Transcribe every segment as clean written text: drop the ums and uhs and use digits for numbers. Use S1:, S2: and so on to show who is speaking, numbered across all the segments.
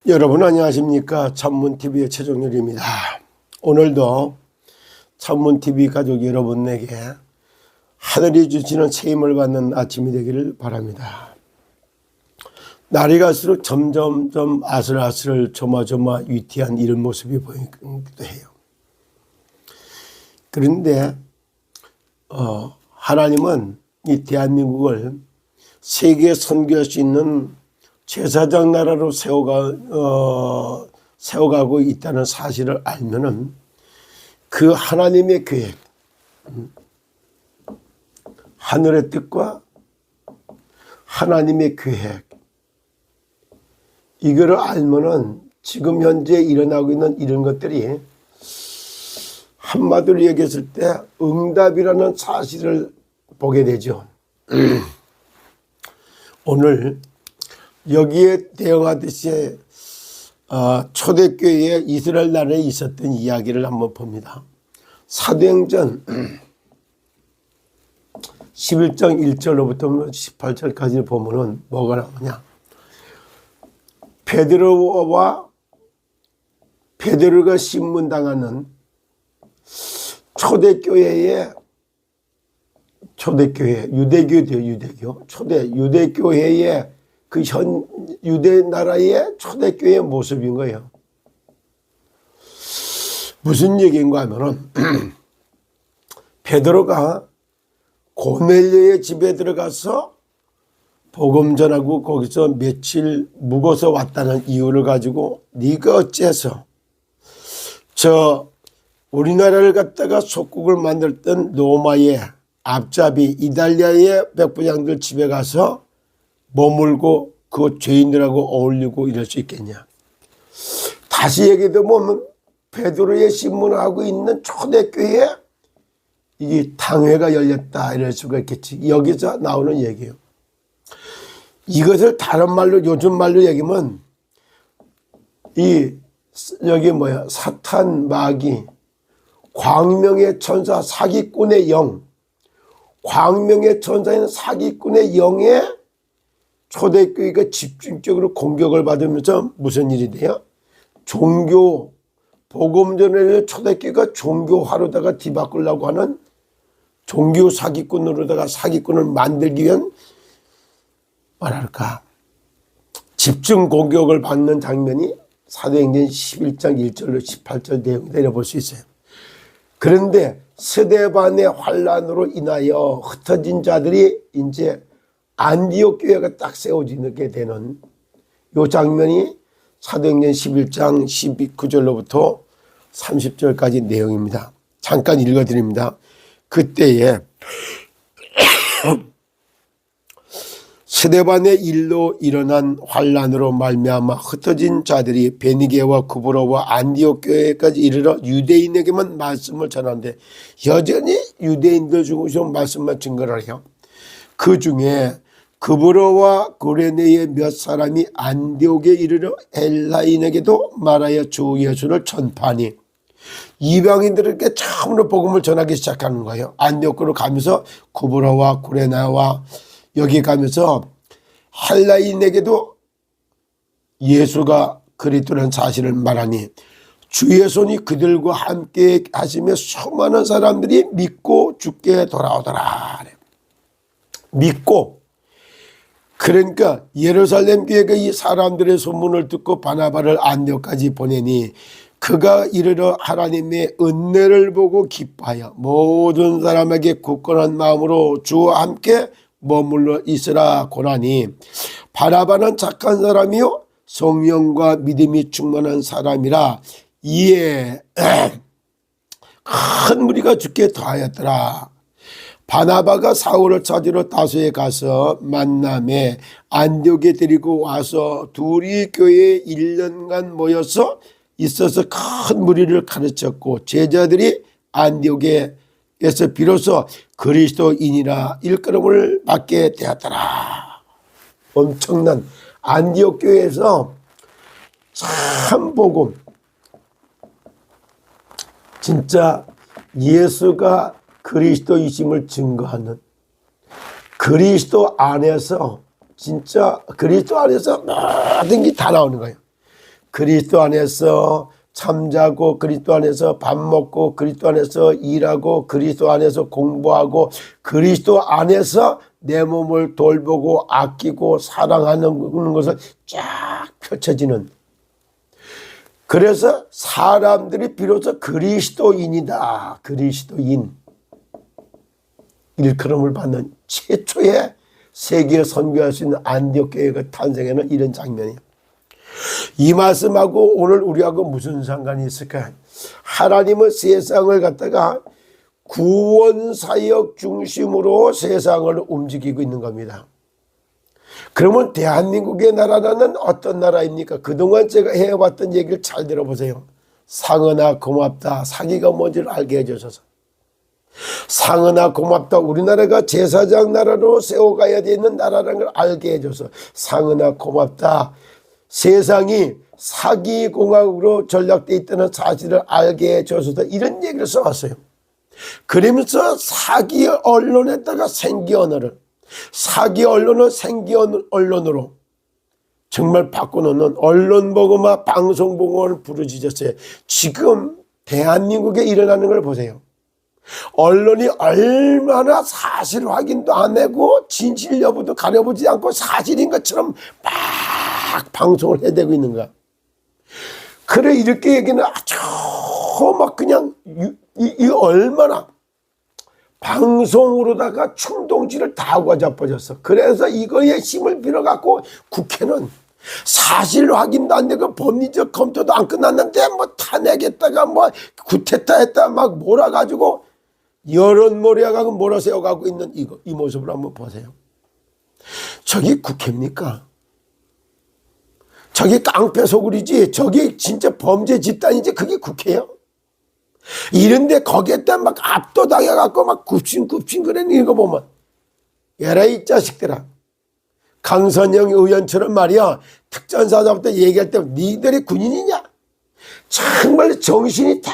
S1: 여러분 안녕하십니까? 찬문TV의 최종렬입니다. 오늘도 찬문TV 가족 여러분에게 하늘이 주시는 책임을 받는 아침이 되기를 바랍니다. 날이 갈수록 점점점 아슬아슬 조마조마 위태한 이런 모습이 보이기도 해요. 그런데 하나님은 이 대한민국을 세계에 선교할 수 있는 제사장 나라로 세워가고 있다는 사실을 알면은 그 하나님의 계획, 하늘의 뜻과 하나님의 계획, 이거를 알면은 지금 현재 일어나고 있는 이런 것들이 한마디로 얘기했을 때 응답이라는 사실을 보게 되죠. 오늘 여기에 대응하듯이 초대교회에 이스라엘 나라에 있었던 이야기를 한번 봅니다. 사도행전 11장 1절로부터 18절까지 보면은 뭐가 나오냐. 베드로가 신문당하는 초대교회 유대교회의 그 유대 나라의 초대교회의 모습인 거예요. 무슨 얘기인가 하면은 베드로가 고넬료의 집에 들어가서 복음 전하고 거기서 며칠 묵어서 왔다는 이유를 가지고 네가 어째서 우리나라를 갖다가 속국을 만들던 로마의 앞잡이 이달리아의 백부장들 집에 가서 머물고 그 죄인들하고 어울리고 이럴 수 있겠냐. 다시 얘기해 보면 베드로의 신문을 하고 있는 초대교회에 이게 당회가 열렸다 이럴 수가 있겠지. 여기서 나오는 얘기예요. 이것을 다른 말로 요즘 말로 얘기하면 여기 사탄 마귀 광명의 천사 사기꾼의 영, 광명의 천사인 사기꾼의 영에 초대교회가 집중적으로 공격을 받으면서 무슨 일이 돼요? 복음 전에 초대교회가 종교화로다가 뒤바꾸려고 하는 종교 사기꾼으로다가 사기꾼을 만들기 위한 집중 공격을 받는 장면이 사도행전 11장 1절로 18절 내용이 내려볼 수 있어요. 그런데 스데반의 환란으로 인하여 흩어진 자들이 이제 안디옥 교회가 딱 세워지게 되는 이 장면이 사도행전 11장 19절로부터 30절까지 내용입니다. 잠깐 읽어드립니다. 그때에 스데반의 일로 일어난 환란으로 말미암아 흩어진 자들이 베니게와 구브로와 안디옥 교회까지 이르러 유대인에게만 말씀을 전하는데 여전히 유대인들 중에서 말씀만 증거를 해요. 그 중에 구브로와 구레네의 몇 사람이 안디옥에 이르러 헬라인에게도 말하여 주 예수를 전파하니 이방인들에게 처음으로 복음을 전하기 시작하는 거예요. 안디옥으로 가면서 구브로와 구레나와 여기 가면서 헬라인에게도 예수가 그리스도라는 사실을 말하니 주의 손이 그들과 함께 하시며 수많은 사람들이 믿고 주께 돌아오더라. 믿고, 그러니까 예루살렘 교회가 이 사람들의 소문을 듣고 바나바를 안디옥까지 보내니 그가 이르러 하나님의 은혜를 보고 기뻐하여 모든 사람에게 굳건한 마음으로 주와 함께 머물러 있으라 고나니 바나바는 착한 사람이요 성령과 믿음이 충만한 사람이라 이에 큰 무리가 주께 더하였더라. 바나바가 사울을 찾으러 다소에 가서 만남에 안디옥에 데리고 와서 둘이 교회에 1년간 모여서 있어서 큰 무리를 가르쳤고 제자들이 안디옥에서 비로소 그리스도인이라 일컬음을 받게 되었더라. 엄청난 안디옥 교회에서 참 복음, 진짜 예수가 그리스도이심을 증거하는, 그리스도 안에서 진짜 그리스도 안에서 모든 게 다 나오는 거예요. 그리스도 안에서 잠자고 그리스도 안에서 밥 먹고 그리스도 안에서 일하고 그리스도 안에서 공부하고 그리스도 안에서 내 몸을 돌보고 아끼고 사랑하는 것을 쫙 펼쳐지는, 그래서 사람들이 비로소 그리스도인이다, 그리스도인 일컬음을 받는 최초의 세계에 선교할 수 있는 안디옥 교회가 탄생하는 이런 장면이에요. 이 말씀하고 오늘 우리하고 무슨 상관이 있을까? 하나님은 세상을 갖다가 구원사역 중심으로 세상을 움직이고 있는 겁니다. 그러면 대한민국의 나라는 어떤 나라입니까? 그동안 제가 해왔던 얘기를 잘 들어보세요. 상은아 고맙다, 사기가 뭔지를 알게 해주셔서. 상은아 고맙다, 우리나라가 제사장 나라로 세워가야 되는 나라라는 걸 알게 해줘서. 상은아 고맙다, 세상이 사기공학으로 전락되어 있다는 사실을 알게 해줘서. 이런 얘기를 써왔어요. 그러면서 사기 언론에다가 생기 언어를, 사기 언론을 생기 언론으로 정말 바꿔놓는 언론 보고만 방송 보고를 부르짖었어요. 지금 대한민국에 일어나는 걸 보세요. 언론이 얼마나 사실 확인도 안 하고 진실 여부도 가려보지 않고 사실인 것처럼 막 방송을 해대고 있는 거야. 그래, 이렇게 얘기는 아주 막 그냥 이 얼마나 방송으로다가 충동질을 다 하고 자빠졌어. 그래서 이거에 힘을 빌어갖고 국회는 사실 확인도 안 되고 법리적 검토도 안 끝났는데 뭐 탄핵했다가 뭐 구태타 했다 막 몰아가지고 여론몰이하고 몰아세워가고 있는 이 모습을 한번 보세요. 저기 국회입니까? 저기 깡패 소굴이지, 저기 진짜 범죄 집단이지, 그게 국회요? 이런데 거기에다 막 압도당해갖고 막 굽신굽신 그러는 거 보면, 얘라 이 자식들아. 강선영 의원처럼 말이야, 특전사자부터 얘기할 때 니들이 군인이냐? 정말 정신이 다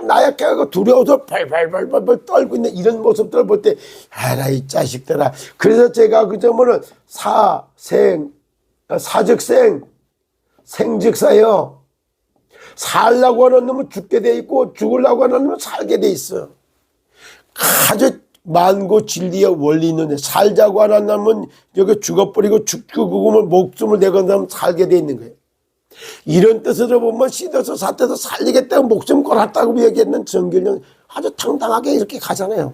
S1: 나약해가지고 두려워서 발발발발 떨고 있는 이런 모습들을 볼 때, 에라 이 자식들아. 그래서 제가 그 점은 사즉생, 생즉사요. 살라고 하는 놈은 죽게 돼 있고 죽으려고 하는 놈은 살게 돼 있어. 아주 만고 진리의 원리 있는데, 살자고 하는 놈은 여기 죽어버리고 죽고 목숨을 내건 살게 돼 있는 거예요. 이런 뜻으로 보면 씻어서 사태서 살리겠다고 목숨 걸었다고 얘기했는 정균영 아주 당당하게 이렇게 가잖아요.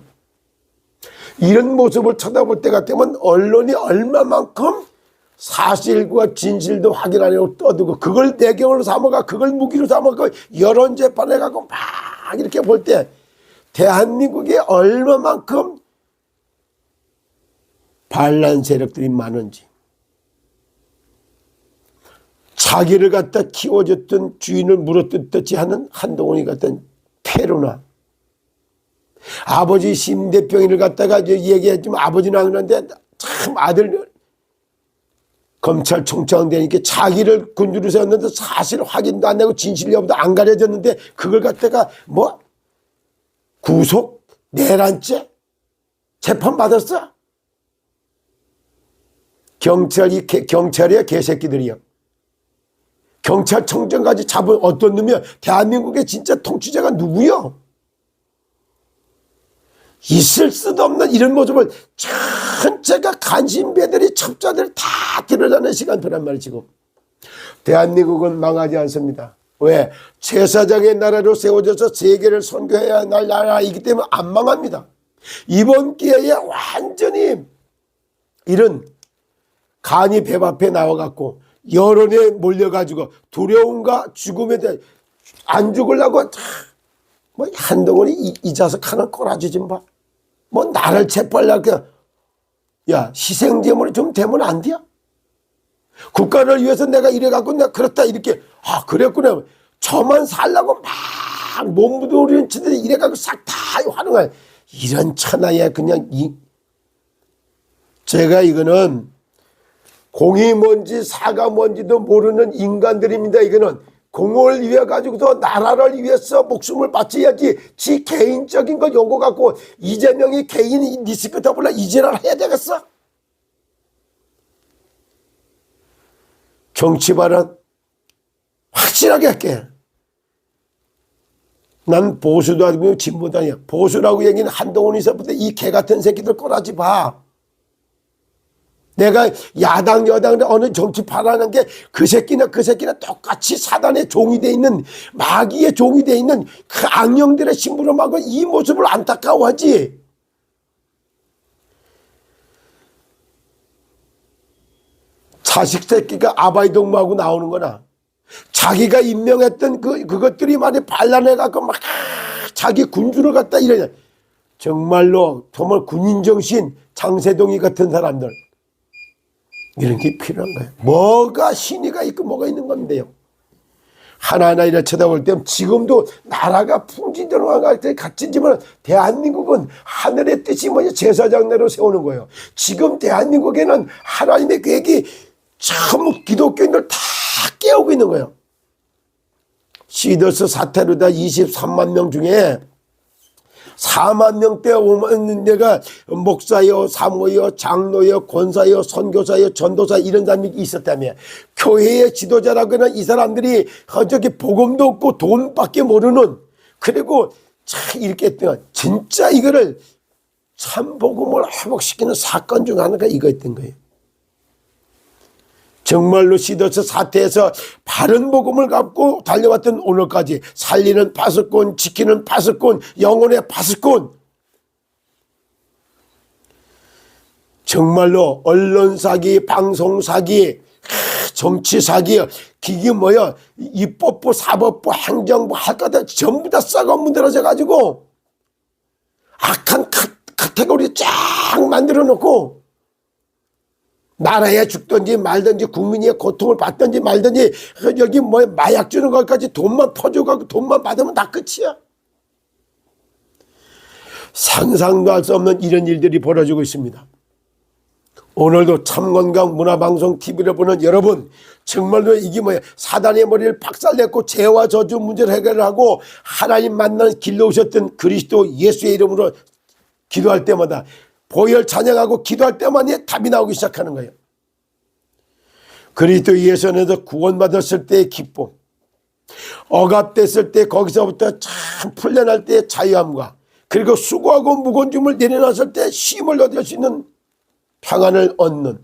S1: 이런 모습을 쳐다볼 때 같으면 언론이 얼마만큼 사실과 진실도 확인 안 하고 떠들고 그걸 배경으로 삼아가 그걸 무기로 삼아가 여론 재판에 가고 막 이렇게 볼 때 대한민국에 얼마만큼 반란 세력들이 많은지, 자기를 갖다 키워줬던 주인을 물어뜯듯이 하는 한동훈이 같은 페루나, 아버지 심대병인을 갖다가 얘기했지만 아버지는 안 그러는데 참 아들 검찰총장 되니까 자기를 군주로 세웠는데 사실 확인도 안 되고 진실 여부도 안 가려졌는데 그걸 갖다가 뭐 구속 내란죄 재판 받았어. 경찰이야 개새끼들이야. 경찰청장까지 잡은 어떤 놈이야. 대한민국의 진짜 통치자가 누구요? 있을 수도 없는 이런 모습을 전체가 간신배들이 첩자들 다 드러나는 시간표란 말이지. 지금 대한민국은 망하지 않습니다. 왜? 제사장의 나라로 세워져서 세계를 선교해야 할 나라이기 때문에 안 망합니다. 이번 기회에 완전히 이런 간이 배 앞에 나와갖고 여론에 몰려가지고 두려움과 죽음에 대해 안 죽으려고 뭐 한동훈이 이 자석 하나 꼬라지 좀 봐. 뭐 나를 체포하려고. 야, 희생제물이 좀 되면 안 돼요? 국가를 위해서 내가 이래갖고 내가 그렇다 이렇게 그랬구나. 저만 살라고 막 몸부림치는 치들이 이래갖고 싹 다 환영해. 이런 천하에 그냥 제가 이거는 공이 뭔지 사가 뭔지도 모르는 인간들입니다. 이거는 공을 위해 가지고서 나라를 위해서 목숨을 바쳐야지 지 개인적인 거 요거 갖고 이재명이 개인이 니스크 더블라 이지랄 해야 되겠어? 정치 발언 확실하게 할게. 난 보수도 아니고 진보도 아니야. 보수라고 얘기는 한동훈이서부터 이 개 같은 새끼들 꼬라지 봐. 내가 야당 여당 어느 정치파라는 게 그 새끼나 똑같이 사단의 종이 돼 있는, 마귀의 종이 돼 있는 그 악령들의 심부름하고 이 모습을 안타까워하지. 자식 새끼가 아바이 동무하고 나오는 거나 자기가 임명했던 그것들이 말이 반란해갖고 막 자기 군주를 갖다 이러냐. 정말 군인정신 장세동이 같은 사람들, 이런 게 필요한 거예요. 뭐가 신의가 있고 뭐가 있는 건데요. 하나하나 이렇게 쳐다볼 때 지금도 나라가 풍지전화갈 때 같이지만 대한민국은 하늘의 뜻이 뭐냐, 제사장내로 세우는 거예요. 지금 대한민국에는 하나님의 계획이 전부 기독교인들 다 깨우고 있는 거예요. 시더스 사태로 다 23만 명 중에 4만 명대 오면 내가 목사요, 사모요, 장로요, 권사요, 선교사요, 전도사 이런 사람이 있었다며. 교회의 지도자라고는 이 사람들이 저기 복음도 없고 돈밖에 모르는, 그리고 참 이렇게 했던, 진짜 이거를 참 복음을 회복시키는 사건 중 하나가 이거였던 거예요. 정말로 시더스 사태에서 바른 복음을 갖고 달려왔던 오늘까지 살리는 파수꾼, 지키는 파수꾼, 영혼의 파수꾼, 정말로 언론 사기, 방송 사기, 정치 사기, 기기 뭐야, 입법부, 사법부, 행정부 할 거 다 전부 다 썩어 문드러져 가지고 악한 카테고리 쫙 만들어 놓고 나라에 죽든지 말든지 국민이 고통을 받든지 말든지 여기 뭐 마약 주는 것까지 돈만 퍼줘가고 돈만 받으면 다 끝이야. 상상도 할 수 없는 이런 일들이 벌어지고 있습니다. 오늘도 참건강 문화방송 TV를 보는 여러분, 정말로 이게 뭐야, 사단의 머리를 박살냈고 죄와 저주 문제를 해결하고 하나님 만나는 길로 오셨던 그리스도 예수의 이름으로 기도할 때마다, 보혈 찬양하고 기도할 때만 답이 나오기 시작하는 거예요. 그리스도 예수 안에서 구원받았을 때의 기쁨, 억압됐을 때 거기서부터 참 풀려날 때의 자유함과, 그리고 수고하고 무거운 짐을 내려놨을 때 쉼을 얻을 수 있는 평안을 얻는,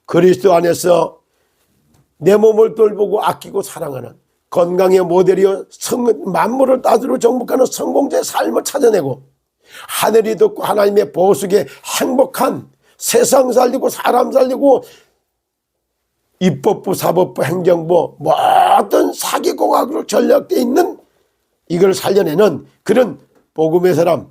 S1: 그리스도 안에서 내 몸을 돌보고 아끼고 사랑하는 건강의 모델이요 만물을 따스로 정복하는 성공자의 삶을 찾아내고, 하늘이 돋고 하나님의 보석에 행복한 세상 살리고 사람 살리고 입법부, 사법부, 행정부 모든 사기공학으로 전략되어 있는 이걸 살려내는 그런 복음의 사람,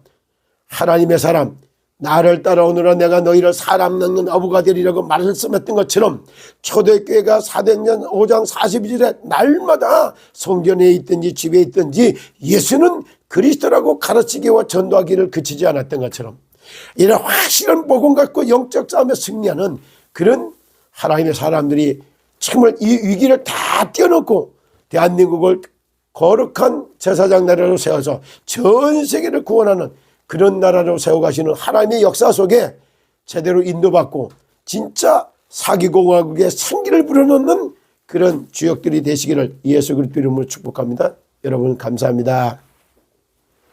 S1: 하나님의 사람, 나를 따라오느라 내가 너희를 사람 낳는 어부가 되리라고 말씀했던 것처럼, 초대교회가 사도행전 5장 42절에 날마다 성전에 있든지 집에 있든지 예수는 그리스도라고 가르치기와 전도하기를 그치지 않았던 것처럼, 이런 확실한 복음 갖고 영적 싸움에 승리하는 그런 하나님의 사람들이 정말 이 위기를 다 뛰어넘고 대한민국을 거룩한 제사장 나라로 세워서 전 세계를 구원하는 그런 나라로 세워가시는 하나님의 역사 속에 제대로 인도받고 진짜 사기공화국의 생기를 불어넣는 그런 주역들이 되시기를 예수 그리스도 이름으로 축복합니다. 여러분 감사합니다.